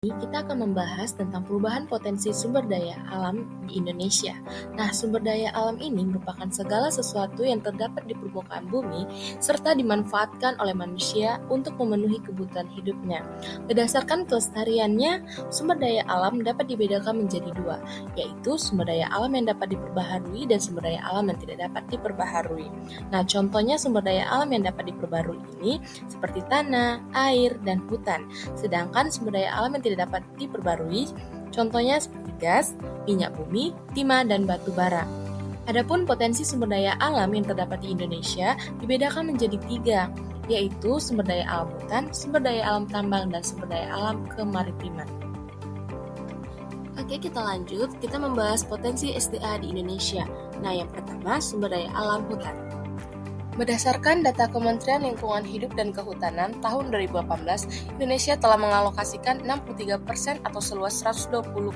Kita akan membahas tentang perubahan potensi sumber daya alam di Indonesia. Nah, sumber daya alam ini merupakan segala sesuatu yang terdapat di permukaan bumi serta dimanfaatkan oleh manusia untuk memenuhi kebutuhan hidupnya. Berdasarkan kelestariannya, sumber daya alam dapat dibedakan menjadi dua, yaitu sumber daya alam yang dapat diperbaharui dan sumber daya alam yang tidak dapat diperbaharui. Nah, contohnya sumber daya alam yang dapat diperbaharui ini seperti tanah, air, dan hutan. Sedangkan sumber daya alam yang tidak dapat diperbarui, contohnya seperti gas, minyak bumi, timah, dan batu bara. Adapun potensi sumber daya alam yang terdapat di Indonesia dibedakan menjadi tiga, yaitu sumber daya alam hutan, sumber daya alam tambang, dan sumber daya alam kemaritiman. Oke, kita lanjut. Kita membahas potensi SDA di Indonesia. Nah, yang pertama, sumber daya alam hutan. Berdasarkan data Kementerian Lingkungan Hidup dan Kehutanan tahun 2018, Indonesia telah mengalokasikan 63% atau seluas 120,6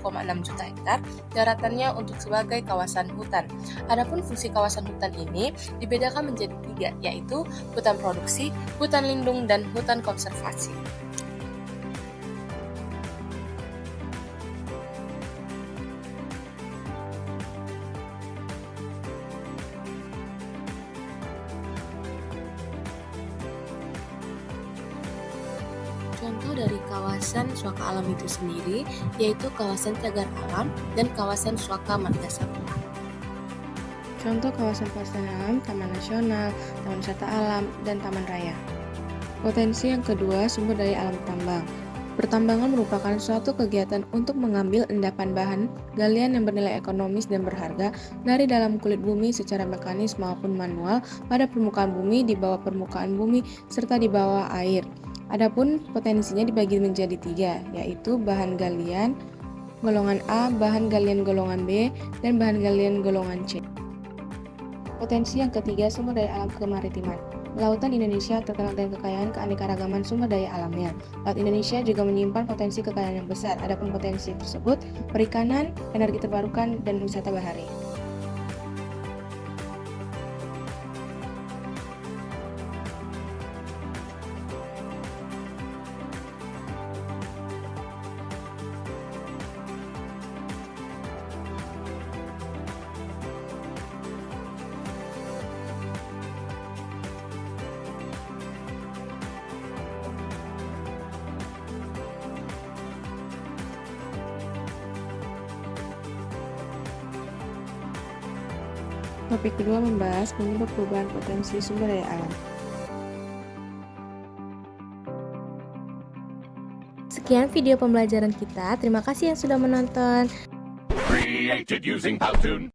juta hektar daratannya untuk sebagai kawasan hutan. Adapun fungsi kawasan hutan ini dibedakan menjadi tiga, yaitu hutan produksi, hutan lindung, dan hutan konservasi. Contoh dari kawasan suaka alam itu sendiri yaitu kawasan cagar alam dan kawasan suaka marga satwa. Contoh kawasan pelestarian alam, taman nasional, taman wisata alam, dan taman raya. Potensi yang kedua, sumber daya alam tambang. Pertambangan merupakan suatu kegiatan untuk mengambil endapan bahan galian yang bernilai ekonomis dan berharga dari dalam kulit bumi secara mekanis maupun manual pada permukaan bumi, di bawah permukaan bumi, serta di bawah air. Adapun potensinya dibagi menjadi tiga, yaitu bahan galian golongan A, bahan galian golongan B, dan bahan galian golongan C. Potensi yang ketiga, sumber daya alam kemaritiman. Lautan Indonesia terkenal dengan kekayaan keanekaragaman sumber daya alamnya. Laut Indonesia juga menyimpan potensi kekayaan yang besar. Adapun potensi tersebut, perikanan, energi terbarukan, dan wisata bahari. Topik kedua membahas penyebab perubahan potensi sumber daya alam. Sekian video pembelajaran kita. Terima kasih yang sudah menonton. Created using Powtoon.